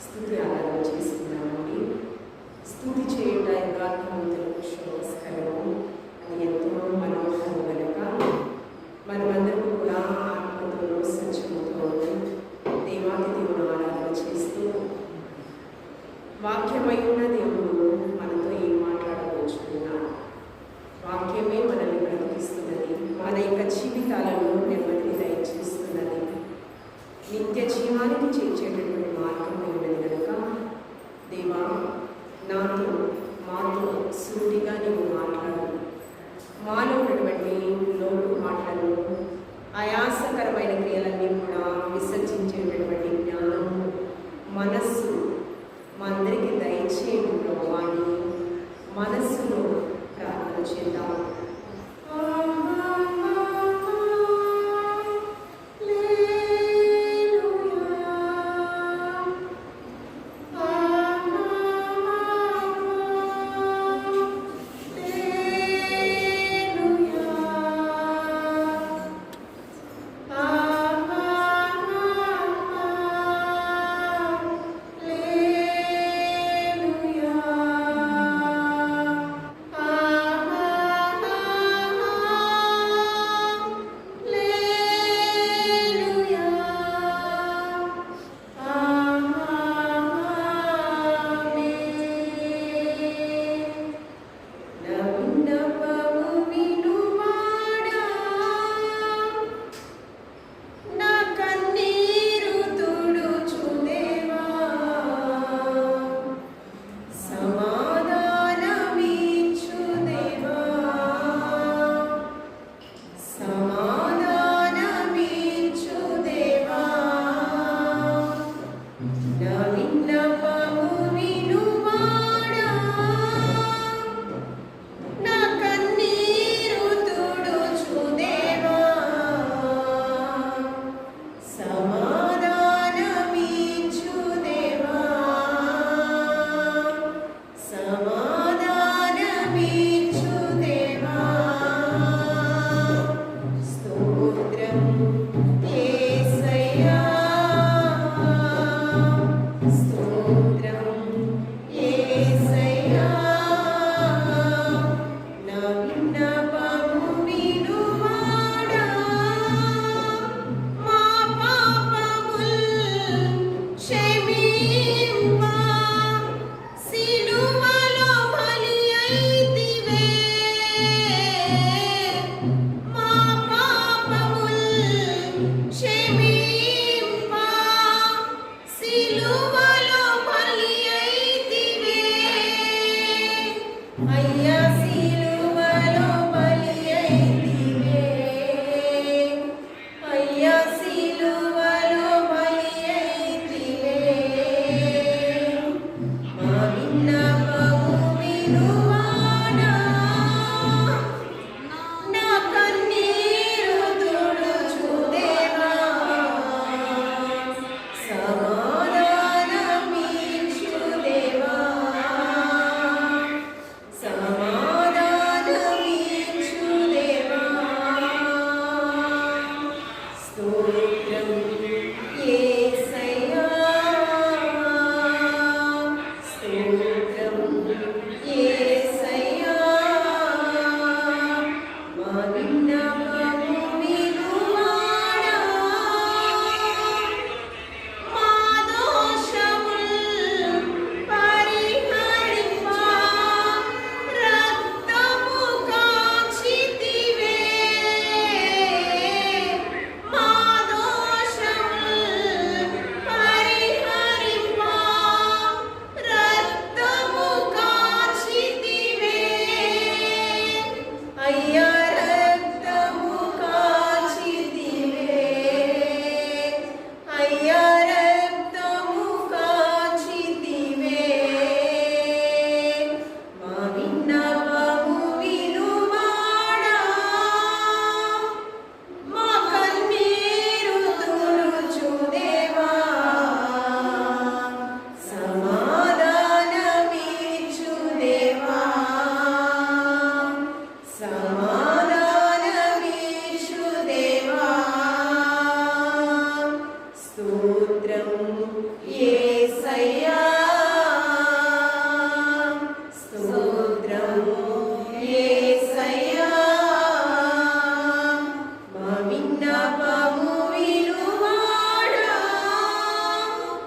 స్తుతి ఆరాధన చేసుకున్నామండి. స్తుతి చేయుట యథార్థవంతులకు శ్రేయస్కరము అని ఎంతో మనోహరం కనుక మనమందరం కూడా ఆత్మతో సత్యముతో దేవాది దేవుడు ఆరాధన చేస్తూ వాక్యమైన దేవుడు మనతో ఏం మాట్లాడవచ్చుకున్నాడు. వాక్యమే మనల్ని బ్రతికిస్తున్నది, మన యొక్క జీవితాలను నెమ్మదిని దయచేస్తున్నది, నిత్య జీవానికి చేర్చేటటువంటి మార్గం ఉన్నది కనుక దేవా మాతో సూటిగా నీవు మాట్లాడు. మాలో ఉన్నటువంటి లోటు మాటలను ఆయాసకరమైన క్రియలన్నీ కూడా విసర్జించేటటువంటి జ్ఞానము మనస్సు మా అందరికీ దయచేయడం ప్రభావాన్ని మనస్సులో ప్రార్థన చేద్దాం. స్తోత్రం యేసయ్యా, స్తోత్రం యేసయ్యా, మా విన్నపము వినువాడా.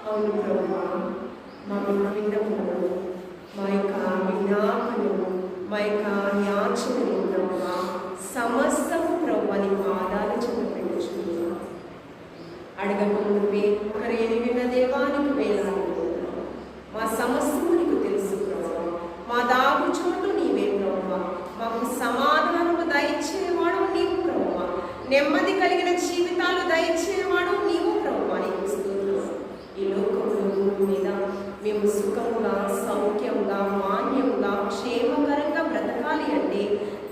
అవును ప్రభువా, మా విన్నపము, మా యొక్క విజ్ఞాపనము, మా యొక్క యాచనము ప్రభువా, సమస్తము ప్రభువా నీ పాదాల చెంత పెట్టుచున్నాము. అడగకముందే ఒకరేమి విన్న దేవానికి వేలాలి. మా సమస్యము నీకు తెలుసు ప్రభువా, మా దాగు చోటు నీవే ప్రభువా, మాకు సమాధానము దయచేవాడు నీవు ప్రభువా, నెమ్మది కలిగిన జీవితాలు దయచేవాడు నీవు ప్రభువా. నీకు స్తోత్రం. ఈ లోకంలో భూమి మీద మేము సుఖంగా, సౌఖ్యంగా, మాన్యంగా, క్షేమకరంగా బ్రతకాలి అంటే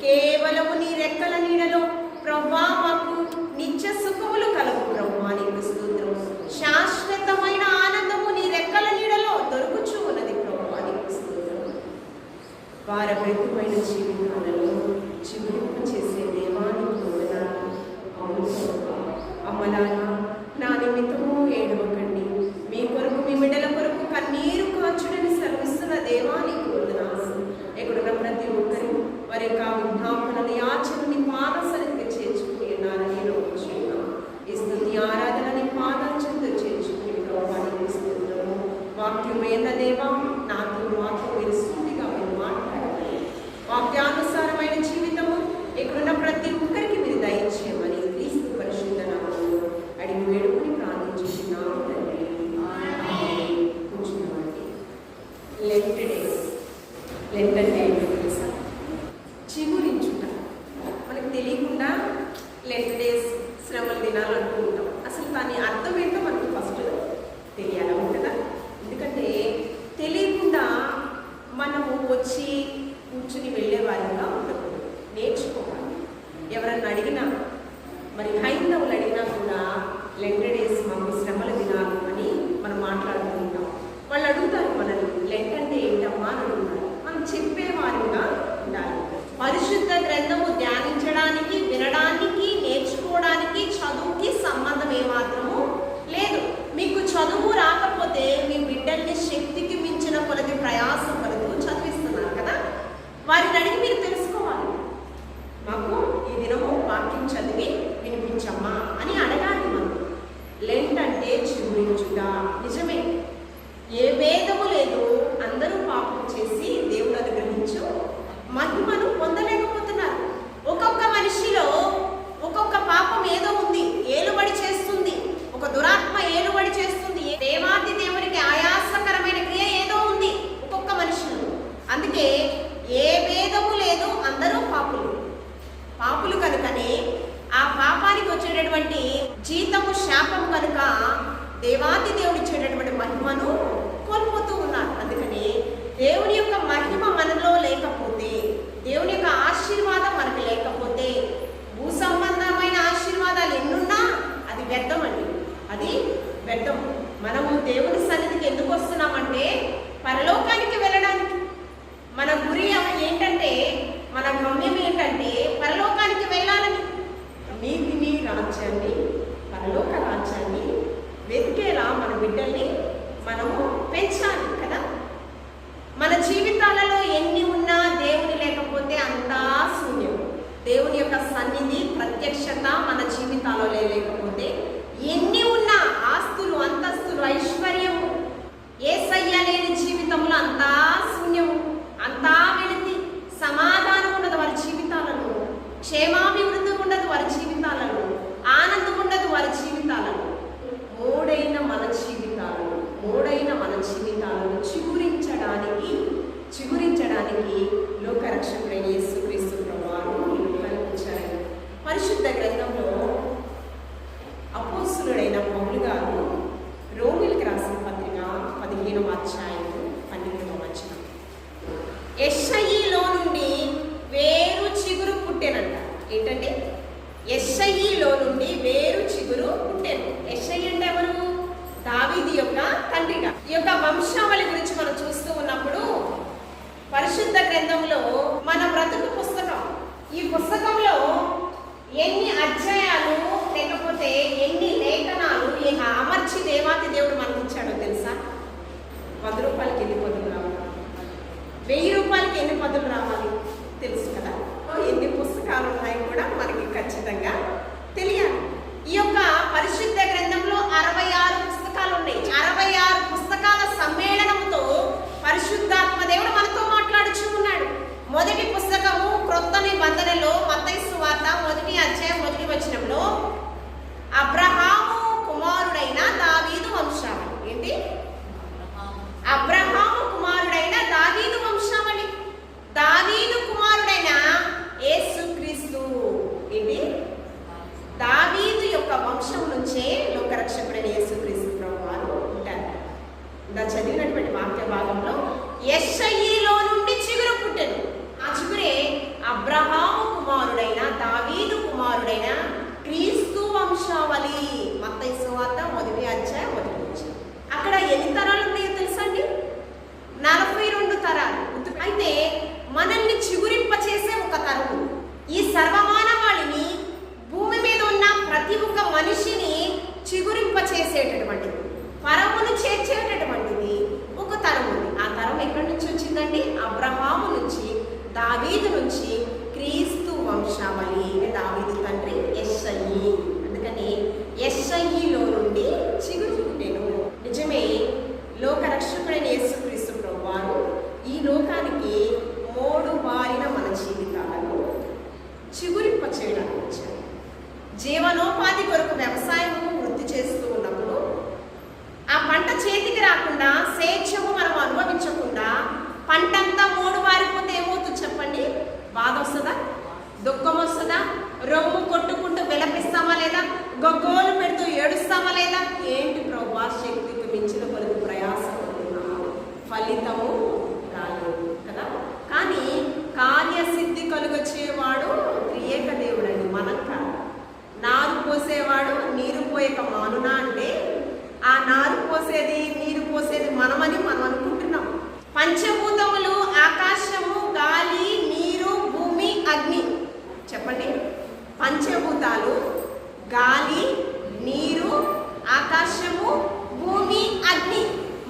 కేవలము నీ రెక్కల నీడలో ప్రభువా మాకు నిత్య సుఖములు కలవు ప్రభువా. నీకు స్తోత్రం. శాశ్వతమైన ఆనందము నీ రెక్కల నీడలో దొరుకుచూ ఉన్నది ప్రభువా. నీకు స్తోత్రం. భారభరితమైన జీవితాలలో చిగురింపు చేసే దేవానికి వందనాలు. అవును ప్రభువా, అమ్మలారా నా నిమిత్తము ఏడవకండి, మీ కొరకు మీ బిడ్డల కొరకు కన్నీరు కాచుడని సెలవిస్తున్న దేవానికి వందనాలు. ఎక్కడున్న ప్రతి ఒక్కరు వారి యొక్క విజ్ఞాపనలు, యాచనని పాద సన్నిధికి చేర్చుకుని ఉన్నారని నమ్ముచున్నాను. ఈ స్తుతి ఆరాధనని పాదాల చెంత చేర్చుకుని ప్రభువానికి స్తోత్రము. వాక్యమైన దేవా, నాతో మాతో మీరు సూటిగా మీరు మాట్లాడాలి. వాక్యానుసారమైన జీవితము ఇక్కడున్న ప్రతి ఒక్కరికి మీరు దయచేయమని క్రీస్తు పరిశుద్ధ నామములో అడిగి వేడుకుని ప్రార్థించుచున్నాము తండ్రి. కూర్చున్నామండి. Lent days. లెంట్ అంటే ఏంటో తెలుసా? చిగురించుట. మనకు తెలియకుండా లెంట్ డేస్, శ్రమల దినాలు అంటూ ఉంటాం. అసలు దాని అర్థం ఏంటో మనకు ఫస్ట్ తెలియాలి కదా. ఎందుకంటే తెలియకుండా మనము వచ్చి కూర్చుని వెళ్ళేవారిగా ఉండకూడదు, నేర్చుకోవాలి. ఎవరన్నా అడిగినా, మరి హైందవులు అడిగినా కూడా లెంట్ డేస్ మాకు శ్రమల దినాలు అని మనం మాట్లాడుతూ ఉంటాం. వాళ్ళు అడుగుతారు మనల్ని, లెంట్ అంటే ఏంటమ్మా అని అడుగుతారు. మనం చెప్పేవారిగా ఉండాలి. పరిశుద్ధ గ్రంథము ధ్యానించడానికి, వినడానికి, నేర్చుకోవడానికి చదువుకి సంబంధం ఏమాత్రము లేదు. మీకు చదువు రాకపోతే మీ బిడ్డల్ని శక్తికి మించిన కొలది ప్రయాసం పడుతూ చదివిస్తున్నారు కదా. వారిని అడిగి మీరు తెలుసుకోవాలి. మాకు ఈ దినము వాక్యం చదివి వినిపించమ్మా అని అడగాలి మనం. లెంట్ అంటే చిగురించుట. నిజమే, ఏ భేదము లేదు. అందరూ పాపం చేసి దేవుడు అనుగ్రహించు మహిమను పొందలేకపోతున్నారు. ఒక్కొక్క మనిషిలో ఒక్కొక్క పాపం ఏదో ఉంది, ఏలుబడి చేస్తుంది. ఒక దురాత్మ ఏలుబడి చేస్తుంది. దేవాది దేవునికి ఆయాసకరమైన క్రియ ఏదో ఉంది ఒక్కొక్క మనిషిలో. అందుకే ఏ భేదము లేదు, అందరూ పాపులు కనుకనే ఆ పాపానికి వచ్చేటటువంటి జీతము శాపం కనుక దేవాది దేవుడు ఇచ్చేటటువంటి మహిమను కోల్పోతూ ఉన్నారు. అందుకని దేవుని యొక్క మహిమ మనలో లేకపోతే, దేవుని యొక్క ఆశీర్వాదం మనకు లేకపోతే, భూ సంబంధమైన ఆశీర్వాదాలు ఎన్నున్నా అది వ్యర్థమండి. అది వ్యర్థం. మనము దేవుని సన్నిధికి ఎందుకు వస్తున్నామంటే పరలోకానికి వెళ్ళడానికి. మన గురి ఏంటంటే, మన గమ్యం ఏంటంటే పరలోకానికి వెళ్ళాలని. నీతిని, రాజ్యాన్ని, పరలోక రాజ్యాన్ని వెతికేలా మన బిడ్డల్ని మనము పెంచాలి కదా. మన జీవితాలలో ఎన్ని ఉన్నా దేవుని లేకపోతే అంతా శూన్యం. రూపాయలకి ఎన్ని పదులు రావాలి? 1000 రూపాయలకి ఎన్ని పదులు రావాలి తెలుసు కదా. ఎన్ని పుస్తకాలు ఉన్నాయి కూడా మనకి ఖచ్చితంగా తెలియాలి. ఈ యొక్క పరిశుద్ధ గ్రంథంలో 66 పుస్తకాలు ఉన్నాయి. 66 పుస్తకాల సమ్మేళనంతో పరిశుద్ధాత్మ దేవుడు మనతో మాట్లాడుచూ ఉన్నాడు. మొదటి పుస్తకము క్రొత్త నిబంధనలో మత్తయి సువార్త 1వ అధ్యాయం 1వ వచనంలో అబ్రహాము కుమారుడైన దావీదు వంశావళి. ఏంటి? అబ్రహాము కుమారుడైన దావీదు వంశావళి. దావీదు కుమారుడైన యేసుక్రీస్తు. ఏంటి? దావీదు యొక్క వంశం నుంచే లోకరక్షకుడైన యేసుక్రీస్తు ప్రభువారు ఉంటారు. ఇలా చదివినటువంటి వాక్య భాగంలో యెషయిలో నుండి చిగురు పుట్టెను. ఆ చిగురే అబ్రహాము కుమారుడైన దావీదు కుమారుడైన క్రీస్తు వంశావళి. మత్తయి సువార్త 1వ అధ్యాయం 1వ వచనం. అక్కడ ఎన్ని తరాలు ఉన్నాయో తెలుసా అండి? 42 తరాలు. అయితే మనల్ని చిగురింప చేసే ఒక తరం. ఈ సర్వమానవాళిని, భూమి మీద ఉన్న ప్రతి ఒక్క మనిషిని చిగురింప చేసేటటువంటిది, పరమును చేర్చేటటువంటిది ఒక తరం ఉంది. ఆ తరం ఎక్కడి నుంచి వచ్చిందండి? అబ్రహాము నుంచి, దావీదు నుంచి క్రీస్తు వంశావళి. దావీదు తండ్రి యెషయి. అందుకని యెషయిలో నుండి చిగురు పుట్టెను. నిజమే, లోకరక్షకుడైన యేసుక్రీస్తు ప్రభువారు ఈ లోకానికి మోడుబారిన మన జీవితాలను చిగురింప చేయడానికి వచ్చారు. జీవనోపాధి కొరకు వ్యవసాయము వృద్ధి చేస్తూ ఉన్నప్పుడు ఆ పంట చేతికి రాకుండా, స్వేచ్ఛము మనం అనుభవించకుండా పంటంతా మోడుబారిపోతే ఏమవుతుంది చెప్పండి? బాధ వస్తుందా? దుఃఖం వస్తుందా? రొమ్ము కొట్టుకుంటూ విలపిస్తామా లేదా? గగ్గోలు పెడుతూ ఏడుస్తామా లేదా? ఏంటి ప్రభువా, శక్తికి మించిన కొరకు ప్రయాసం ఫలితము రాలేదు కదా. కానీ కార్యసిద్ధి కలుగొచ్చేవాడు త్రియేక దేవుడండి, మనం కాదు. నారు పోసేవాడు నీరు పోయక మానునా అంటే ఆ నారు పోసేది, నీరు పోసేది మనమని మనం అనుకుంటున్నాం. పంచభూతములు ఆకాశము, గాలి, నీరు, భూమి, అగ్ని. చెప్పండి. పంచభూతాలు గాలి, నీరు, ఆకాశము, భూమి, అగ్ని.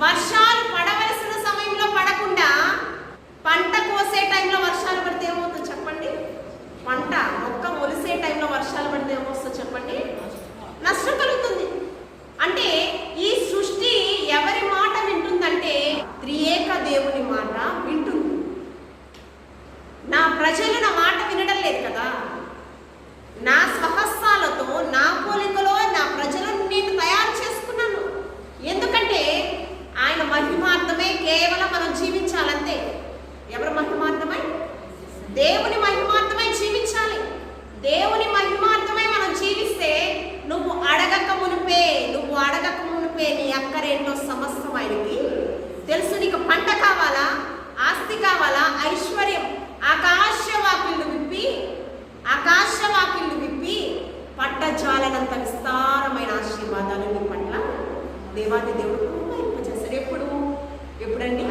వర్షాలు పడవలసిన సమయంలో పడకుండా పంట కోసే టైంలో వర్షాలు పడితే ఏమవుతుంది చెప్పండి? పంట మొక్క మొలిసే టైంలో వర్షాలు పడితే ఏమొస్తుందో చెప్పండి? నష్టం కలుగుతుంది. అంటే ఈ సృష్టి ఎవరి మాట వింటుందంటే త్రియేక దేవుని మాట వింటుంది. నా ప్రజలు నా మాట వినడం లేదు కదా. నా స్వహస్తాలతో, నా పోలికలో నా ప్రజలను నేను తయారు చేసుకున్నాను. ఎందుకంటే ఆయన మహిమార్థమే కేవలం మనం జీవించాలంతే. ఎవరి మహిమార్థమై? దేవుని మహిమార్థమై జీవించాలి. దేవుని మహిమార్థమై మనం జీవిస్తే నువ్వు అడగక మునిపే నీ అక్కరేంటో సమస్తం ఆయనకి తెలుసు. నీకు పంట కావాలా, ఆస్తి కావాలా, ఐశ్వర్యం, ఆకాశవాకిళ్ళు విప్పి పట్టజాలనంత విస్తారమైన ఆశీర్వాదాలు నీ పట్ల దేవాది దేవుడు చేస్తాడు. ఎప్పుడండి?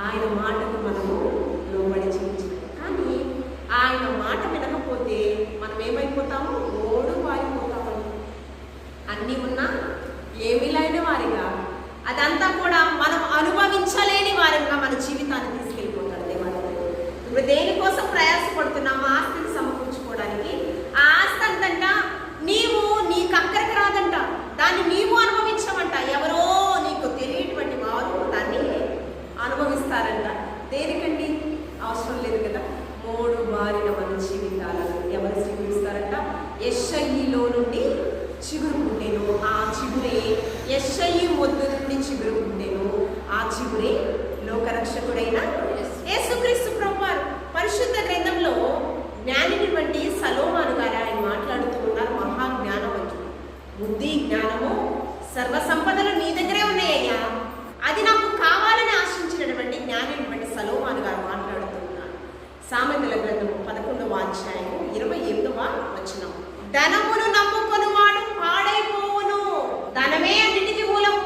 ఆయన మాటకు మనము లోబడి జీవించాలి. కానీ ఆయన మాట వినకపోతే మనం ఏమైపోతాము? ఓడు వారిపోతాము. అన్నీ ఉన్నా ఏమీ లేని వారిగా, అదంతా కూడా మనం అనుభవించలేని వారిగా మన జీవితాన్ని తీసుకెళ్ళిపోతాడు దేవాది. ఇప్పుడు దేనికోసం ప్రయాసపడుతున్నాము? ఆస్తిని సమకూర్చుకోవడానికి. ఆ ఆస్తి అంతంట నీకు అక్కడికి రాదంట, దాన్ని నీవు అనుభవించమంట. ఎవరో నీకు తెలియటువంటి వారు దాన్ని అనుభవిస్తారంట. దేనికండి? అవసరం లేదు కదా. మోడుబారిన మన జీవితాలను ఎవరు స్వీకరిస్తారంట? యెషయిలో నుండి చిగురు పుట్టెను. ఆ చిగురే యెషయి మొద్దు నుండి చిగురు పుట్టెను. ఆ చిగురే లోకరక్షకుడైన యేసుక్రీస్తు ప్రభువారు. పరిశుద్ధ గ్రంథంలో జ్ఞానిటువంటి సలోమాను గారు ఆయన మాట్లాడుతూ ఉన్నారు. మహాజ్ఞానవంతుడు. బుద్ధి, జ్ఞానము, సర్వసంపదలు నీ దగ్గరే ఉన్నాయ్యా, అది నాకు కావాలని ఆశించినటువంటి జ్ఞానిటువంటి సలోమాను గారు మాట్లాడుతున్నారు. సామెతల గ్రంథము 11వ అధ్యాయం 28వ వచనం. ధనమును నమ్ముకొని వాడు పాడైపోవును. ధనమే అన్నిటికీ మూలం.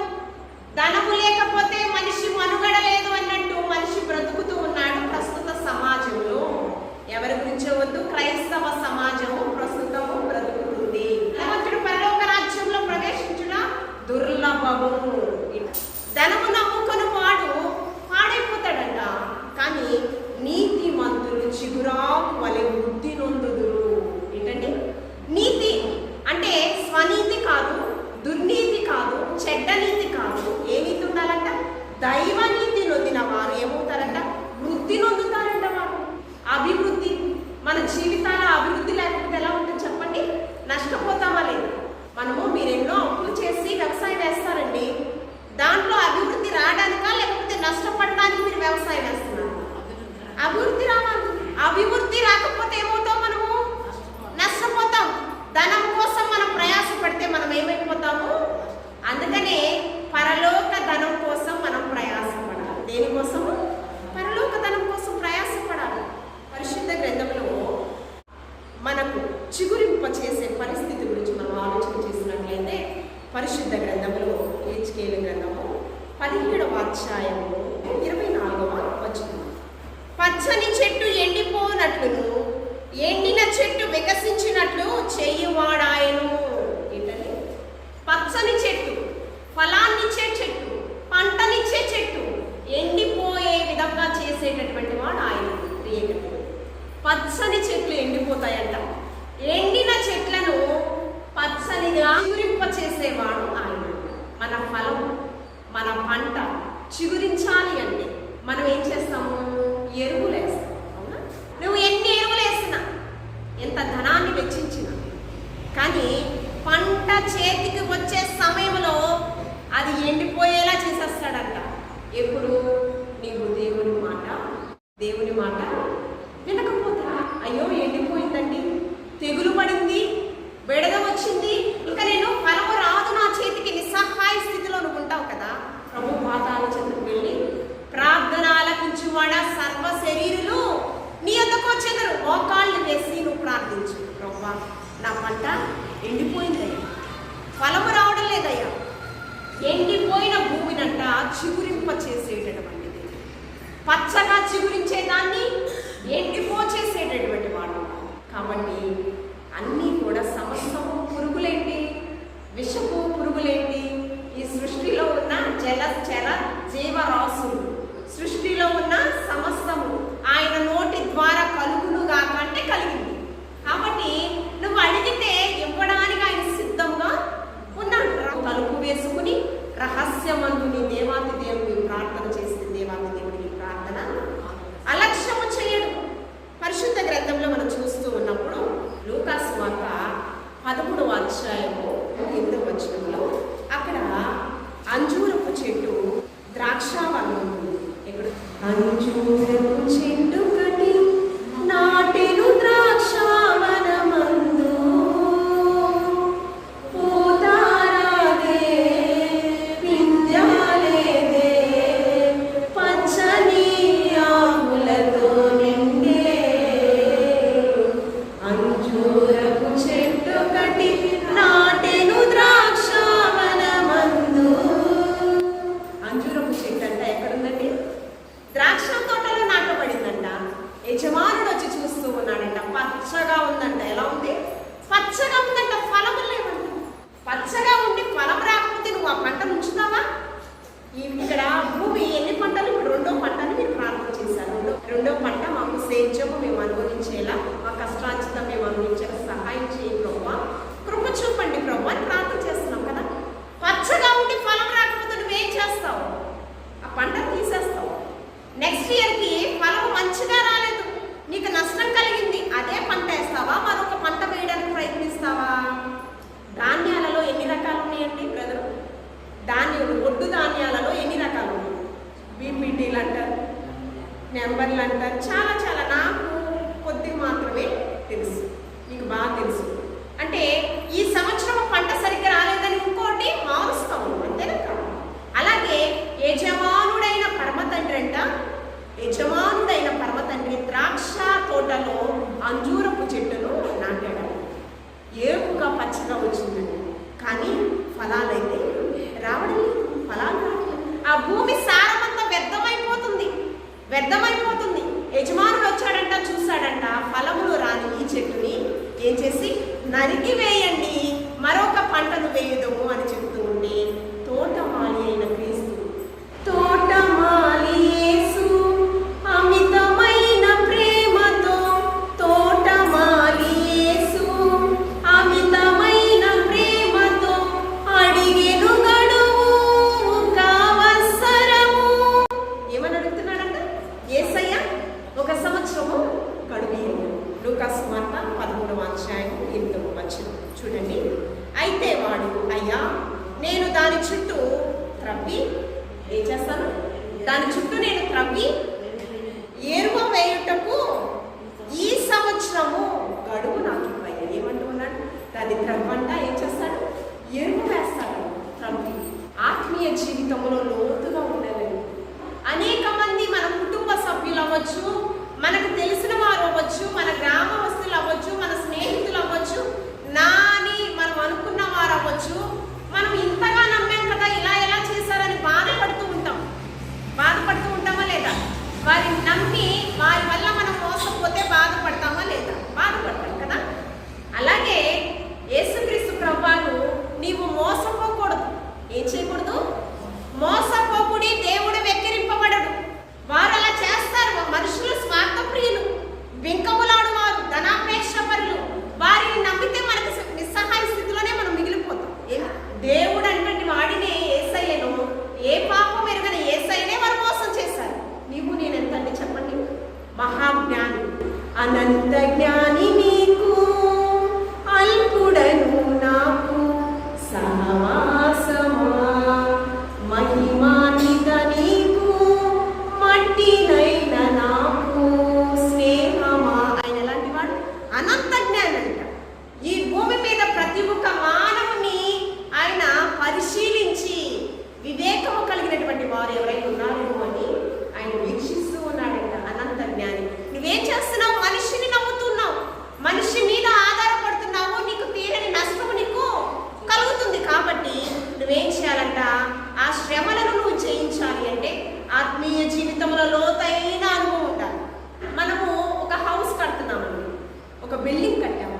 ధనము లేకపోతే మనిషి మనుగడ లేదు అన్నట్టు మనిషి బ్రతుకుతూ ఉన్నాడు ప్రస్తుత సమాజంలో. ఎవరి గురించో వద్దు, క్రైస్తవ సమాజము ప్రస్తుతము బ్రతుకుతుంది. ధనవంతుడు పరలోక రాజ్యంలో ప్రవేశించుట దుర్లభము. ధనము నమ్ముకొని మీరు ఎన్నో అప్పులు చేసి వ్యవసాయం వేస్తారండి. దాంట్లో అభివృద్ధి రావడానికా లేకపోతే నష్టపడడానికి మీరు వ్యవసాయం వేస్తున్నారు? అభివృద్ధి రావాలి. అభివృద్ధి రాకపోతే ఏమవుతాం? మనము నష్టపోతాం. ధనం కోసం మనం ప్రయాసపడితే మనం ఏమైపోతాము? అందుకనే పరలోక ధనం కోసం మనం ప్రయాసపడాలి. దేనికోసము? పరలోక ధనం కోసం ప్రయాసపడాలి. పరిశుద్ధ గ్రంథంలో మనకు చిగురింప చేసే పరిస్థితి గురించి మనం ఆలోచన చేసినట్లయితే పరిశుద్ధ గ్రంథంలో హెచ్కేలు గ్రంథము 17వ అధ్యాయము 24వ వచనం, పచ్చని చెట్టు ఎండిపోనట్లును ఎండిన చెట్టు వికసించినట్లు చేయువాడాయను. ఏంటంటే పచ్చని చెట్టు, ఫలాన్నిచ్చే చెట్టు, పంటనిచ్చే చెట్టు ఎండిపోయే విధంగా చేసేటటువంటి వాడు ఆయన. పచ్చని చెట్లు ఎండిపోతాయంట, ఎండిన చెట్లను పచ్చనిగా చిగురింప చేసేవాడు ఆయన. మన ఫలం, మన పంట చిగురించాలి అంటే మనం ఏం చేస్తాము? ఎరువులు వేస్తాం. అవునా? నువ్వు ఎన్ని ఎరువులు వేసినా, ఎంత ధనాన్ని వెచ్చించినా, కానీ పంట చేతికి వచ్చే సమయంలో అది ఎండిపోయేలా చేసేస్తాడంట. ఎప్పుడు? నీవు దేవుని మాట వినకపోతా. అయ్యో ఎండిపోయిందండి, తెగులు పడింది, బెడద వచ్చింది, ఇంకా నేను ఫలము రాదు నా చేతికి, నిస్సహాయ స్థితిలో నువ్వు ఉంటావు కదా. ప్రభు పాదాల చెంతకు వెళ్ళి ప్రార్థన ఆలకించువాడ సర్వ శరీరులు నీ యొద్దకు వచ్చెదరు. మోకాళ్ళు వేసి నువ్వు ప్రార్థించు. ప్రభువా, నా పంట ఎండిపోయిందయ్యా, ఫలము రావడం లేదయ్యా. ఎండిపోయిన భూమినంట చిగురింప చేసేటటువంటిది, పచ్చగా చిగురించేదాన్ని ఎండిపోచేసేటటువంటి వాడు. కాబట్టి అన్నీ కూడా సమస్తము పురుగులేంటి, విషపు పురుగులేంటి, ఈ సృష్టిలో ఉన్న జలచర జీవరాశులు, సృష్టిలో ఉన్న సమస్తము ఆయన నోటి ద్వారా కలుగునుగా కంటే కలిగింది. కాబట్టి నువ్వు అడిగితే ఇవ్వడానికి ఆయన సిద్ధంగా ఉన్నాడు. తలుపు వేసుకుని రహస్యమందుని దేవాతి దేవుని ప్రార్థన చేస్తే దేవాతి దేవుని ప్రార్థన అలక్ష్యము చేయడు. పరిశుద్ధ గ్రంథంలో మనం చూస్తూ ఉన్నప్పుడు లూకాసు వార్త 13వ అధ్యాయము 8వ వచనంలో అక్కడ అంజూరపు చెట్టు ద్రాక్షావనం ఉంది. ఇక్కడ అంజూరపు చెట్టు కటి నాటెను ద్రాక్షావనమందు పూతారాదే పింజాలేదే పచ్చని ఆకులతో నిండే. అంజూరపు చెట్టు కటి నాటెను ద్రాక్షావనమందు. అంజూరపు చెట్టు అంట ఎక్కడుందండి? ద్రాక్ష తోటలో నాటబడిందంట. యజమానుడు వచ్చి చూస్తూ ఉన్నాడంట. పచ్చగా ఉందంట. ఎలా ఉంది? పచ్చగా ఉందంట. ఫలము లేవంట. పచ్చగా ఉండి ఫలం రాకపోతే నువ్వు ఆ పంటను ఉంచుతావా? ఇక్కడ భూమి ఎన్ని పంటలు? ఇప్పుడు 2వ పంటని మీరు ప్రార్థన చేశారు. రెండో పంట మాకు సేద్యము మేము అనుభవించేలా, మా కష్టార్జితం మేము అనుభవించేలా సహాయం చేయి ప్రభువా, కృప చూపండి ప్రభువా అని ప్రార్థన చేస్తున్నాం కదా. పచ్చగా ఉండి ఫలం రాకపోతే నువ్వేం చేస్తావు? ఆ పంటను తీసేస్తావు. నెక్స్ట్ ఇయర్కి ఫలం మంచిగా రాలేదు, నీకు నష్టం కలిగింది, అదే పంట వేస్తావా? మరొక పంట వేయడానికి ప్రయత్నిస్తావా? ధాన్యాలలో ఎన్ని రకాలు ఉన్నాయండి బ్రదర్? ఒడ్డు ధాన్యాలలో ఎన్ని రకాలు ఉన్నాయి? బీపీటీలు అంటారు, నెంబర్లు అంటారు, చాలా చాలా. నాకు కొద్దిగా మాత్రమే తెలుసు, మీకు బాగా తెలుసు. అంటే ఈ సంవత్సరం పంట సరిగ్గా రాలేదని ఇంకోటి మారుస్తాము, అంతేనా కాదు? అలాగే యజమానుడైన పరమతండ్రి అంట, యజమానుడైన పరమతండ్రి ద్రాక్ష తోటలో అంజూరపు చెట్టును నాటాడు. ఏపుగా పచ్చగా వచ్చిందండి, కానీ ఫలాలైతే రావడం లేదు. ఫలాలు రావట్లేదు. ఆ భూమి సారమంతా వ్యర్థమైపోతుంది. యజమానుడు వచ్చాడంట, చూశాడంట, ఫలములు రాని ఈ చెట్టుని ఏం చేసి నరికి వేయండి, మరొక పంటను వేయదము అని చెప్తూ ఉండి తోటమాలి అయిన క్రీస్తు, తోటమాలి యేసు అమితమైన ప్రేమతో, తోటమాలి యేసు అమితమైన ప్రేమతో అడిగెను గడువు కావసరము. ఏమని అడుగుతున్నాడంట? యేసయ్య ఒక సంవత్సరము గడువు. లూకాసు వార్త 13వ అధ్యాయం 8వ వచనం చూడండి. అయితే వాడు అన్నాడు, అయ్యా నేను దాని చుట్టూ త్రవ్వి ఏం చేస్తాను, దాని చుట్టూ నేను త్రవ్వి ఎరువు వేయుటకు ఈ సంవత్సరము గడువు నాకు ఇవ్వయ్యా. ఏమంటూ ఉన్నాడు, దాన్ని త్రవ్వంట ఏం చేస్తాడు, ఎరువు వేస్తాడు. త్రవ్వి ఆత్మీయ జీవితంలో లోతుగా ఉండాలని అనేక మంది మన కుటుంబ సభ్యులు అవ్వచ్చు, మనకు తెలిసిన వారు అవ్వచ్చు, మన గ్రామస్తులు అవ్వచ్చు, మన స్నేహితులు అవ్వచ్చు, నా అని మనం అనుకున్న వారు అవ్వచ్చు, మనం ఇంతగా నమ్మాం కదా ఇలా ఎలా చేశారని బాధపడుతూ ఉంటామా లేదా? వారిని నమ్మి వారి వల్ల మనం మోసపోతే బాధపడతామా లేదా? బాధపడతాం కదా. అలాగే యేసుక్రీస్తు ప్రభువారు నీవు మోసపోకూడదు. ఏం చేయకూడదు? మోసపోకుడి, దేవుడు వెక్కిరింపబడడు. వారు అలా చేస్తారు. మనుషులు స్వార్థప్రియులు, వెంకములాడు వారు, ధనాపేక్షపరులు. వారిని నమ్మితే మనకు నిస్సహాయ స్థితిలోనే మనం మిగిలిపోతాం. దేవుడు అంటే వాడినే యేసయ్యను, ఏ పాపం ఎరుగని యేసయ్యనే వారు మోసం చేశారు. నీవు నేనెంతండి చెప్పండి? మహాజ్ఞాని, అనంత జ్ఞాని నీకు, అల్పుడను నాకు సహవాసమా, మహిమాన్విత నీకు, మట్టినైన నాకు స్నేహమా. ఆయన ఎలాంటి వాడు? అనంత జ్ఞాని అంట. ఈ భూమి మీద ప్రతి ఒక్క మానవుని ఆయన పరిశీలించి వివేకము కలిగినటువంటి వారు ఎవరైనా ఉన్నారు అని ఆయన వీక్షిస్తూ ఉన్నాడంట. అనంత జ్ఞాని. నువ్వేం చేస్తున్నావు? మనిషిని నమ్ముతున్నావు, మనిషి మీద ఆధారపడుతున్నావు, నీకు తీరని నష్టము నీకు కలుగుతుంది. కాబట్టి నువ్వేం చేయాలంట? ఆ శ్రమలను నువ్వు జయించాలి అంటే ఆత్మీయ జీవితంలో లోతైన అనుభవం ఉండాలి. మనము ఒక హౌస్ కడుతున్నామండి, ఒక బిల్డింగ్ కట్టాము.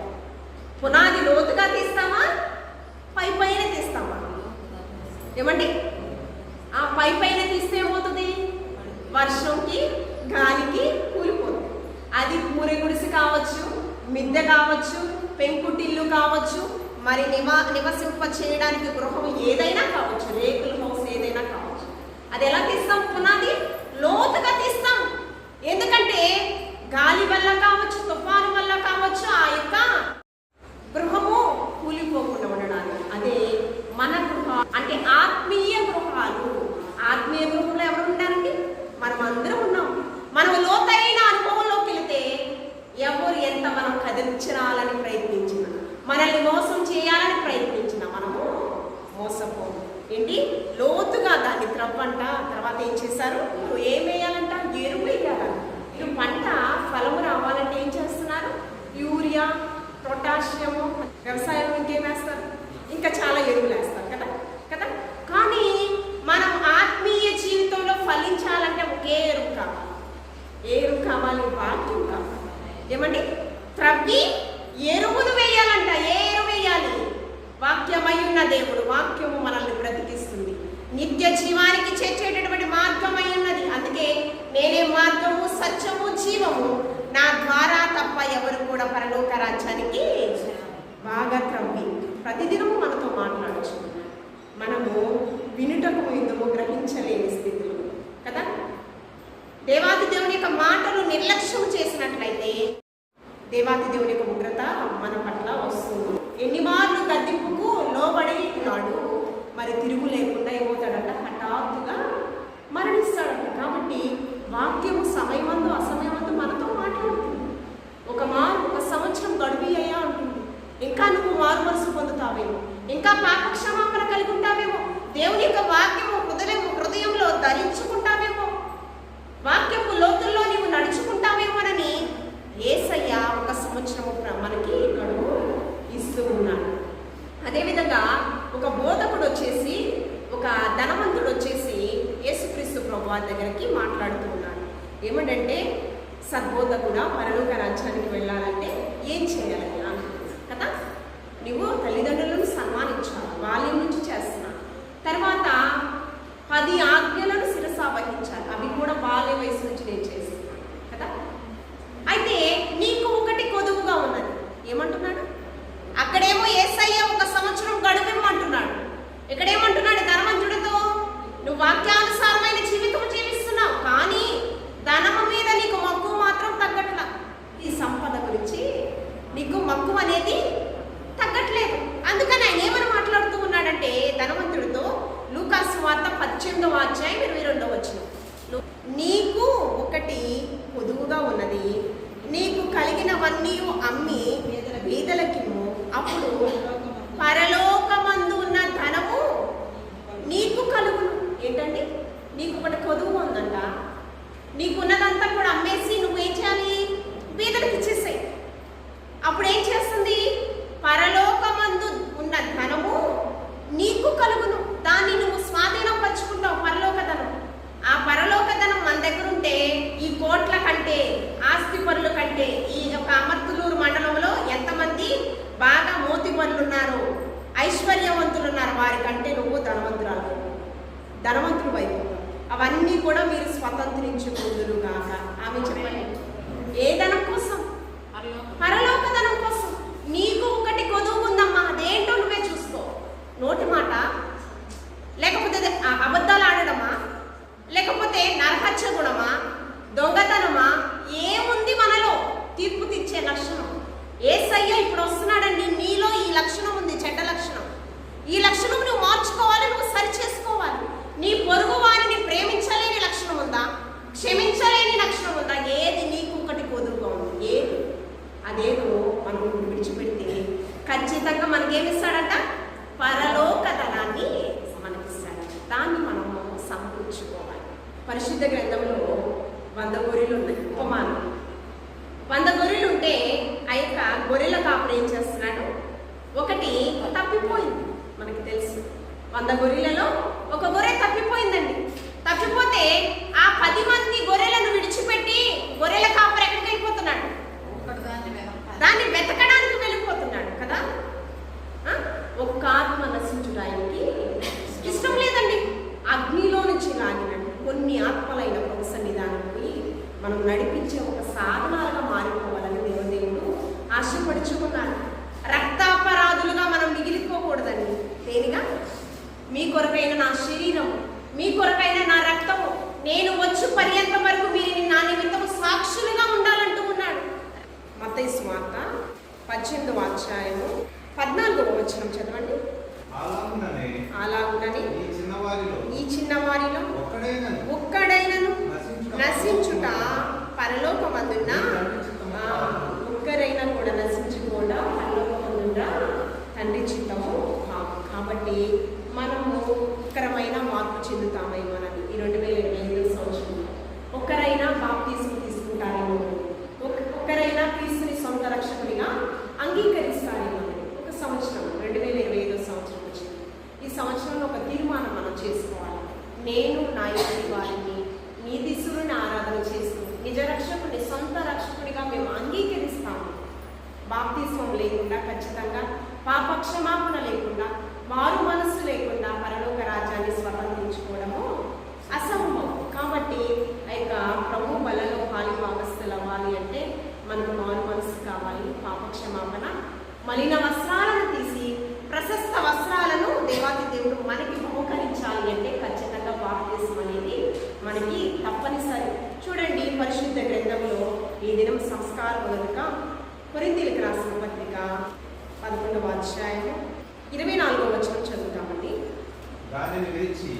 పునాది లోతుగా తీస్తామా, పై పైన తీస్తామా? ఏమండి? ఆ పై పైన తీస్తే ఏమవుతుంది? వర్షంకి గాలికి కూలిపోతుంది. అది పూరి గుడిసి కావచ్చు, మిద్దె కావచ్చు, పెంకుటిల్లు కావచ్చు, మరి నివసింప చేయడానికి గృహం ఏదైనా కావచ్చు, రేకుల హౌస్ ఏదైనా కావచ్చు. అది ఎలా తీస్తాం? పునాది లోతుగా తీస్తాం. ఎందుకంటే గాలి వల్ల కావచ్చు, తుఫాను వల్ల కావచ్చు, ఆ యొక్క గృహము కూలిపోకుండా ఉండడానికి. అదే మన గృహ అంటే ఆత్మీయ గృహాలు. ఆత్మీయ గృహంలో ఎవరు ఉన్నారండి? మనం అందరం ఉన్నాం. మనం లోతైన అనుభవంలోకి వెళితే ఎవరు ఎంత మనం కదిలించాలని ప్రయత్నించిన, మనల్ని మోసం చేయాలని ప్రయత్నించిన మనము మోసపోము. ఏంటి? లోతుగా దాన్ని త్రవ్వంట. తర్వాత ఏం చేశారు? ఏం వేయాలంట? ఎరువు వేయాలంట. ఇటు పంట ఫలము రావాలంటే ఏం చేస్తున్నారు? యూరియా, పొటాషియము, వ్యవసాయం ఇంకేం వేస్తారు? ఇంకా చాలా ఎరువులు వేస్తారు కదా కదా. కానీ మనం ఆత్మీయ జీవితంలో ఫలించాలంటే ఒకే ఎరువు కావాలి. ఏ ఎరువు కావాలి? వాక్యం కావాలి. ఏమండి? త్రవ్వి ఎరువును వేయాలంట. ఏ ఎరువు వేయాలి? వాక్యమై ఉన్న దేవుడు. వాక్యము మనల్ని బ్రతికిస్తుంది, నిత్య జీవానికి చేర్చేటటువంటి మార్గమై ఉన్నది. అందుకే నేనే మార్గము, సత్యము, జీవము, నా ద్వారా తప్ప ఎవరు కూడా పరలోక రాజ్యానికి. బాగా త్రవ్వి ప్రతిదినము మనతో మాట్లాడచ్చు. మనము వినుటకు ఇందుకు గ్రహించలేని స్థితిలో కదా. దేవాది దేవుని యొక్క మాటలు నిర్లక్ష్యం చేసినట్లయితే దేవాది దేవుని యొక్క ఉగ్రత మన పట్ల వస్తుంది. ఎన్ని మార్లు గద్దింపుకు లోబడి నాడు మరి తిరుగు లేకుండా ఏమవుతాడంట? హఠాత్తుగా మరణిస్తాడంట. కాబట్టి వాక్యము సమయమందు అసమయమందు మనతో మాట్లాడుతుంది. ఒక సంవత్సరం గడువు అయ్యా అంటుంది. ఇంకా నువ్వు మారు మనసు పొందుతావేమో, ఇంకా పాపక్షమాపణ కలిగి ఉంటావేమో, దేవుని యొక్క వాక్యము హృదయంలో ధరించుకుంటావేమో, వాక్యపు లోతుల్లో నీవు నడుచుకుంటావేమోనని యేసయ్య ఒక సంవత్సరము మనకి గడువు ఇస్తూ ఉన్నాడు. అదేవిధంగా ఒక బోధకుడు వచ్చేసి, ఒక ధనవంతుడు వచ్చేసి యేసుక్రీస్తు ప్రభువారి దగ్గరికి మాట్లాడుతూ ఉన్నాడు. ఏమంటే, సద్బోధకుడా, పరలోక రాజ్యానికి వెళ్ళాలంటే ఏం చేయాలని కదా. నువ్వు తల్లిదండ్రులను సన్మానించాలి, బాల్యం నుంచి చేస్తున్నాను. తర్వాత 10 ఆజ్ఞలను శిరసావహించాలి, అవి కూడా బాల్య వయసు నుంచి నేను చేస్తున్నాను కదా. అయితే నీకు ఒకటి కొదువుగా ఉన్నది. ఏమంటున్నాడు? అక్కడేమో యేసయ్య ఒక సంవత్సరం గడువిమ్మంటున్నాడు. ఇక్కడేమంటున్నాడు? ధనవంతుడితో నువ్వు వాక్యానుసారమైన జీవితం జీవిస్తున్నావు, కానీ ధనము మీద నీకు మక్కువ మాత్రం తగ్గట్లా. ఈ సంపద గురించి నీకు మక్కువ అనేది తగ్గట్లేదు. అందుకని వారికంటే నువ్వు ధనవంతులు అయిపోతావు. అవన్నీ కూడా మీరు స్వతంత్రించుకుందురు గాక. ఆమె చెప్పండి, ఏ ధనం కోసం? పరలోక ధనం కోసం. నీకు ఒకటి కొదువు ఉందమ్మా, అదేంటో నువ్వే చూసుకో. నోటి మాట, లేకపోతే అబద్ధాలు ఆడడమా, లేకపోతే నరహత్య గుణమా, దొంగతనమా, ఏముంది మనలో తీర్పు తీర్చే లక్షణం? యేసయ్య ఇప్పుడు వస్తున్నాడండి, నీలో ఈ లక్షణం ఉంది, చెడ్డ లక్షణం. ఈ లక్షణం నువ్వు మార్చుకోవాలి, నువ్వు సరి చేసుకోవాలి. నీ పొరుగు వారిని ప్రేమించలేని లక్షణం ఉందా? క్షమించలేని లక్షణం ఉందా? ఏది నీకు ఒకటి కొదువుగా ఉంది? ఏది? అదేదో మనం విడిచిపెడితే ఖచ్చితంగా మనకేమిస్తాడంట? పరలోక ధనాన్ని మనకిస్తాడంట. దాన్ని మనము సమకూర్చుకోవాలి. పరిశుద్ధ గ్రంథంలో 100 గొర్రెలు ఉన్నాయి. ఉపమానం 100 గొర్రెలు ఉంటే ఆ యొక్క గొర్రెల కాపురం ఏం చేస్తున్నాడు? ఒకటి తప్పిపోయింది. మనకి తెలుసు 100 గొర్రెలలో ఒక గొర్రె తప్పిపోయిందండి. తప్పిపోతే ఆ 10 మంది గొర్రెలను విడిచిపెట్టి గొర్రెల కాపురం ఎక్కడికి వెళ్ళిపోతున్నాడు? దాన్ని వెతకడానికి వెళ్ళిపోతున్నాడు కదా. ఒక్క ఆత్మ నశించుటానికి ఇష్టం లేదండి. అగ్నిలో నుంచి లాగినట్టు కొన్ని ఆత్మలైన ప్రభు సన్నిధానం పోయి మనం నడిపించే ఒక సాధనాలుగా మారిపోవాలని దేవుడు ఆశపడుచుకున్నాడు. రక్తాపరాధులుగా మనం మిగిలిపోకూడదండి. దేనిగా? మీ కొరకైన నా శరీరము, మీ కొరకైన నా రక్తము, నేను వచ్చు పర్యంతం వరకు మీరు నా నిమిత్తము సాక్షులుగా ఉండాలంటూ ఉన్నాడు. మత్తయి సువార్త 18వ అధ్యాయము 14వ వచనం చదవండి. అలాగుననే ఈ చిన్నవారిలో ఒక్కడైనను నశించుట పరలోకమందున్న ఒక్కరైనా కూడా నశించుకోవడం పరలోకమందున్న తండ్రి చిత్తము. కాబట్టి మనము ఒక్కరమైన మార్పు చెందుతామేమోనని ఈ 2025 సంవత్సరంలో ఒక్కరైనా బాప్తిస్మం తీసుకుంటారేమో, ఒక్కరైనా క్రీస్తుని సొంత రక్షకునిగా అంగీకరిస్తారేమో. ఒక సంవత్సరం 2025 సంవత్సరం వచ్చింది. ఈ సంవత్సరంలో ఒక తీర్మానం మనం చేసుకోవాలి. నేను నా ఇంటి వారిని నీ దిశుని ఆరాధన చేస్తూ నిజ రక్షకుని సొంత రక్షకుడిగా మేము అంగీకరిస్తాము. బాప్తిస్మం లేకుండా, ఖచ్చితంగా పాపక్షమాపణ లేకుండా, మారు మనస్సు లేకుండా పరలోక రాజ్యాన్ని స్వతంత్రించుకోవడము అసంభవం. కాబట్టి ఆ యొక్క ప్రభు బలలో పాలిభాగస్తులు అవ్వాలి అంటే మనకు మారు మనస్సు కావాలి, పాపక్షమాపణ, మలిన వస్త్రాలను తీసి ప్రశస్త వస్త్రాలను దేవాది దేవుడు మనకి బహుకరించాలి అంటే ఖచ్చితంగా బాప్తిస్మం అనేది మనకి తప్పనిసరి. చూడండి, పరిశుద్ధ గ్రంథంలో ఈ దినం సంస్కారం కనుక కొరింథీయులకు రాసిన పత్రిక 11వ అధ్యాయము 24వ వచనం చదువుతామండి. దానిని విరిచి,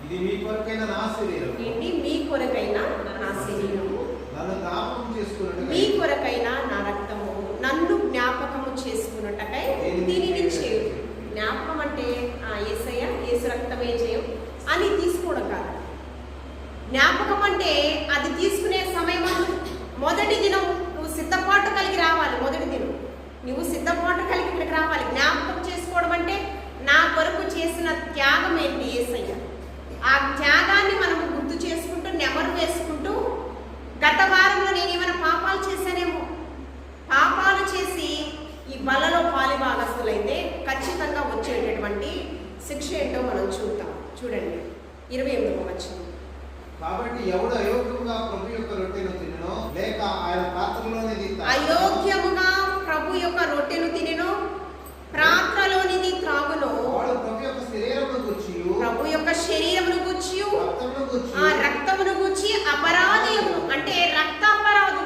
ఇది మీ కొరకైన నా శరీరం. ఏంటి? మీ కొరకైన నా శరీరము, నన్ను జ్ఞాపకం చేసుకున్నట్టు, మీ కొరకైన నా రక్తము, నన్ను జ్ఞాపకము చేసుకున్నట్టకై దీనిని చేయు. జ్ఞాపకం అంటే యేసయ్య, యేసు రక్తమే చేయం అని తీసుకోవడం కాదు. జ్ఞాపకం అంటే అది తీసుకునే సమయం మొదటి దినం నువ్వు సిద్ధపాటు కలిగి రావాలి. మొదటి దినం నువ్వు సిద్ధపాటు కలిగి ఇక్కడికి రావాలి. జ్ఞాపకం చేసుకోవడం అంటే నా కొరకు చేసిన త్యాగం ఏంటి? యేసయ్య. ఆ త్యాగాన్ని మనము గుర్తు చేసుకుంటూ, నెమరు వేసుకుంటూ, గత వారంలో నేను ఏమైనా పాపాలు చేశానేమో, పాపాలు చేసి ఈ బలలో పాలిభాగస్తులైతే ఖచ్చితంగా వచ్చేటటువంటి శిక్ష ఏంటో మనం చూద్దాం. చూడండి 28వ వచనం. కాబట్టి ఎవడు అయోగ్యముగా ప్రభు యొక్క రొట్టెను తినెనో, లేక ఆయన పాత్రలోనిది అయోగ్యముగా ప్రభు యొక్క రొట్టెను తినెనో, పాత్రలోనిది త్రాగునో, వాడు ప్రభు యొక్క శరీరమును గూర్చియు, ప్రభు యొక్క శరీరమును గూర్చియు, ఆ రక్తమును గూర్చి అపరాధమును, అంటే రక్త అపరాధులు.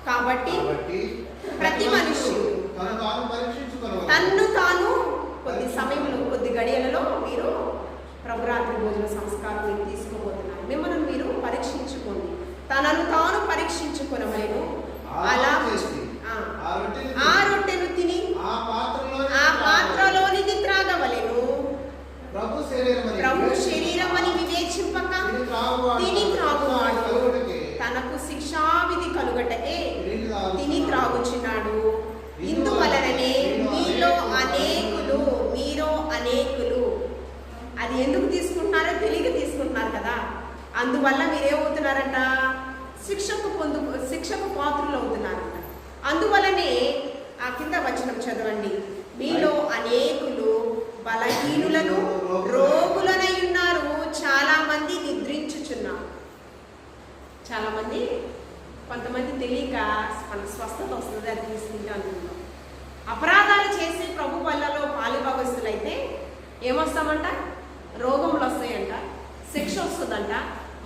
కాబట్టి ప్రతి మనుష్యుడు తన్ను తాను కొద్ది సమయంలో, కొద్ది గడియలలో మీరు ప్రభురాత్రి భోజన సంస్కారం మీరు తీసుకోబోతున్నారు. మిమ్మల్ని మీరు పరీక్షించుకోండి, తనను తాను పరీక్షించుకొనవలెను. అలా ఆ రొట్టెను తిని ఆ పాత్రలోనిది త్రాగవలెను. ప్రభు శరీరం అని వివేచింపక తిని త్రాగువాడు తనకు శిక్షావిధి కలుగటకే తిని త్రాగుచున్నాడు. ఇందువలననే మీలో అనేకులు అది ఎందుకు తీసుకుంటున్నారో తెలియక తీసుకుంటున్నారు కదా. అందువల్ల మీరేమవుతున్నారంట? శిక్షకు పాత్రలు అవుతున్నారంట. అందువలనే ఆ కింద వచనం చదవండి. మీలో అనేకులు బలహీనులుగా కొంతమంది తెలియక మనకు స్వస్థత వస్తుంది, అది తీసుకుంటే అనుకుంటాం. అపరాధాలు చేసి ప్రభు వల్లలో పాలుభాగస్తులైతే ఏమొస్తామంట? రోగములు వస్తాయంట, శిక్ష వస్తుందంట,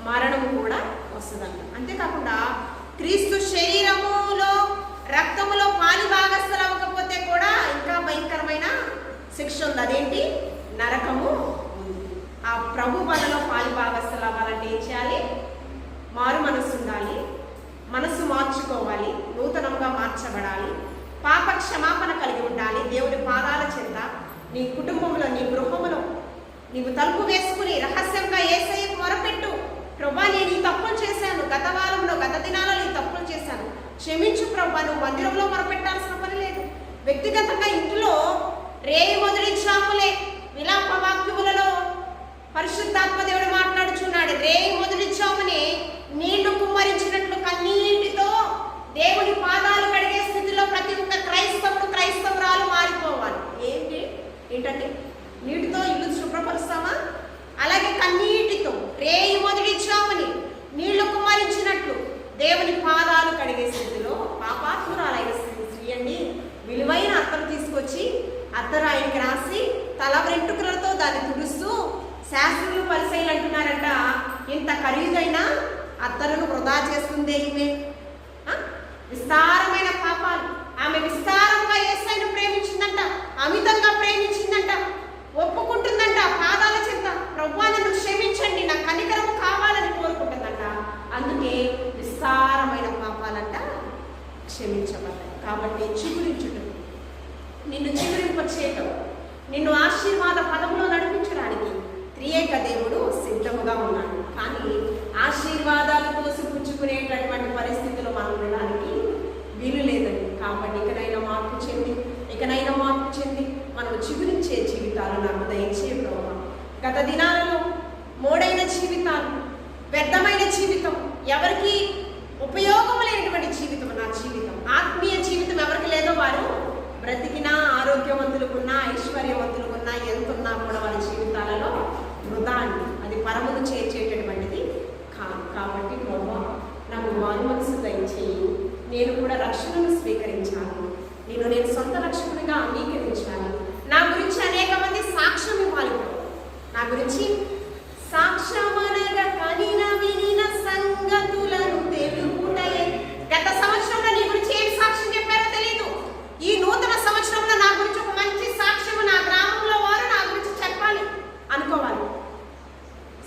మరణం కూడా వస్తుందంట. అంతేకాకుండా క్రీస్తు శరీరములో రక్తములో పాలుభాగస్తులు అవ్వకపోతే కూడా ఇంకా భయంకరమైన శిక్ష ఉంది. అదేంటి? నరకము ఉంది. ఆ ప్రభు వల్లలో పాలుభాగస్తులు అవ్వాలంటే ఏం చేయాలి? మారు మనస్సు ఉండాలి, మనస్సు మార్చుకోవాలి, నూతనంగా మార్చబడాలి, పాప క్షమాపణ కలిగి ఉండాలి. దేవుడి పాదాల చెంత నీ కుటుంబంలో, నీ గృహములో నీవు తలుపు వేసుకుని రహస్యంగా యేసయ్యకు మొరపెట్టు. ప్రభా, నేను ఈ తప్పులు చేశాను, గత వారంలో గత దినాలలో ఈ తప్పులు చేశాను, క్షమించు ప్రభా. నువ్వు మందిరంలో మొరపెట్టాల్సిన పని లేదు. వ్యక్తిగతంగా ఇంట్లో రేయి మొదలిచ్చాములే విలాప వాక్యములలో పరిశుద్ధాత్మ దేవుడు మాట్లాడుచున్నాడు. రేయి మొదలిచ్చామని నీళ్లు కుమ్మరించినట్లు కన్నీటితో దేవుని పాదాలు కడిగే స్థితిలో ప్రతి ఒక్క క్రైస్తవురాలు మారిపోవాలి. ఏంటంటే నీటితో ఇల్లు శుభ్రపరుస్తామా? అలాగే కన్నీటితో రేయి మొదలిచ్చామని నీళ్లు కుమ్మరించినట్లు దేవుని పాదాలు కడిగే స్థితిలో పాపాత్మురాలైన స్త్రీ అండి విలువైన అత్తరు తీసుకొచ్చి అత్తరు ఆయనకి రాసి తల వెంట్రుకలతో దాన్ని తుడుస్తూ శాస్త్రులు పరిశైలు అంటున్నారంట, ఇంత ఖరీదైన అత్తరును వృధా చేస్తుందే ఈమె. విస్తారమైన పాపాలు. ఆమె విస్తారంగా యేసయ్యను ప్రేమించిందంట, అమితంగా ప్రేమించిందంట, ఒప్పుకుంటుందంట పాదాల చెంత. ప్రభువా, నన్ను క్షమించండి, నా కనికరం కావాలని కోరుకుంటుందంట. అందుకే విస్తారమైన పాపాలంట క్షమించబడ్డాయి. కాబట్టి చిగురించుటకు, నిన్ను చిగురింపచేయటం, నిన్ను ఆశీర్వాద పదంలో నడిపించడానికి త్రియేక దేవుడు సిద్ధముగా ఉన్నాడు. కానీ ఆశీర్వాదాలు తోసిపుచ్చుకునేటటువంటి పరిస్థితుల్లో మనం ఉండడానికి వీలు లేదండి. కాబట్టి ఇకనైనా మార్పు చెంది మనం చిగురించే జీవితాలు నాకు దయచే ప్రభువా. గత దినాలలో మోడైన జీవితాలు, వ్యర్థమైన జీవితం, ఎవరికి ఉపయోగం లేనటువంటి జీవితం నా జీవితం, ఆత్మీయ జీవితం ఎవరికి లేదో వారు బ్రతికినా, ఆరోగ్యవంతులకున్నా, ఐశ్వర్యవంతులకున్నా, ఎంతున్నా కూడా వారి జీవితాలలో వృధా అండి. అది పరమును చేర్చేటటువంటిది కాదు. కాబట్టి ప్రభువా, నాకు మారు మనసు దయచేయి. నేను కూడా రక్షణను స్వీకరించాను, నేను సొంత రక్షకునిగా అంగీకరించాను. నా గురించి అనేక మంది సాక్ష్యం ఇవ్వాలి. నా గురించి సాక్ష్యమనగా కనిన వినిన సంగతులను తెలుపుటయే. గత సంవత్సరంలో నీ గురించి ఏం సాక్ష్యం చెప్పారో తెలియదు. ఈ నూతన సంవత్సరంలో నా గురించి ఒక మంచి సాక్ష్యం నా గ్రామంలో వారు నా గురించి చెప్పాలి అనుకోవాలి.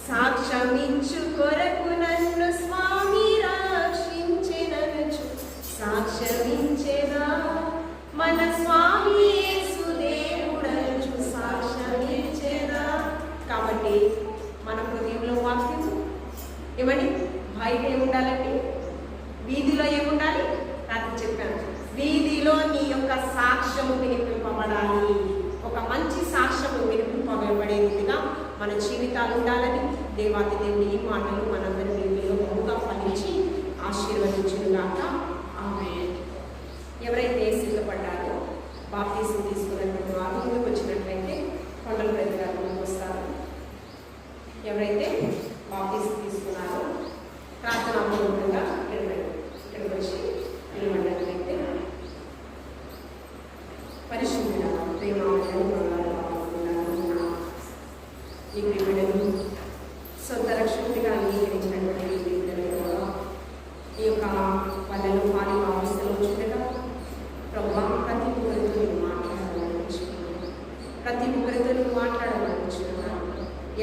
సాక్ష్యం ఇచ్చు కొరకు నన్ను స్వామి రక్షించెననుచు సాక్ష్యమించెదా మన స్వామి యేసు దేవుడనుచు సాక్ష్యమించెదా. కాబట్టి మన హృదయంలో వాక్యం ఏమని? బయట ఏముండాలండి? వీధిలో ఏముండాలి? రాత్రి చెప్పాను, వీధిలో నీ యొక్క సాక్ష్యము వినిపింపబడాలి. ఒక మంచి సాక్ష్యము వినిపింపబడే రీతిగా మన జీవితాలు ఉండాలని దేవాతి దేవుని ఈ మాటలు మనందరి మీలో బహుగా ఫలించి ఆశీర్వదించుగాక. ఆమేన్. ఎవరైతే సిద్ధపడ్డారో బాప్తీసం తీసుకున్నటువంటి వారు ముందుకు వచ్చినట్లయితే కొండల ప్రతి గారు ముందుకు వస్తారు. ఎవరైతే బాప్తీసం తీసుకున్నారో ప్రార్థనాపూర్వకంగా ఇక్కడికి వచ్చి నిలబడినట్లయితే పరిశుద్ధుల ఈ బిడ్డలు సొంత రక్షకుడిగా అంగీకరించినటువంటి ఈ బిడ్డలు ఈ యొక్క వాళ్ళలో వారి అవస్థలో చూడగా ప్రభావ ప్రతి ఒక్కరితో మాట్లాడవలచున్నాను.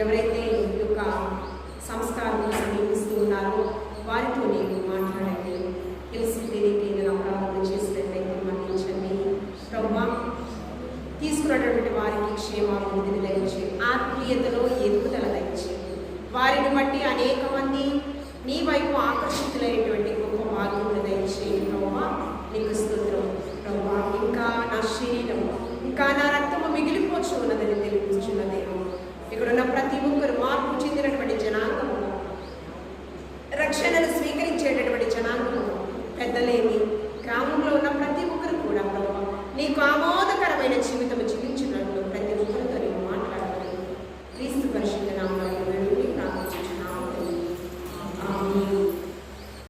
ఎవరైతే ఈ యొక్క సంస్కారం సమీపిస్తూ ఉన్నారో వారితో నేను మాట్లాడండి. తెలిసి తెలియక అపరాధం చేసినట్లయితే మన్నించండి. ప్రభావ తీసుకున్నటువంటి వారికి క్షేమాలు వృద్ధిని దయచి ఆత్మీయతలో ఎదుగుదల దయచి వారిని బట్టి అనేక మంది నీ వైపు ఆకర్షితులైనటువంటి గొప్ప భాగ్యములు దయచి ప్రభావ నీకు స్తోత్రం. ప్రభావ ఇంకా నా శరీరం ఇంకా నా రక్తము మిగిలిపోచు ఉన్నదని తెలిపించున్న దేవం ఇక్కడున్న ప్రతి ఒక్కరు మార్పు చెందినటువంటి జనాంగము, రక్షణను స్వీకరించేటటువంటి జనాంగము, పెద్దలేమి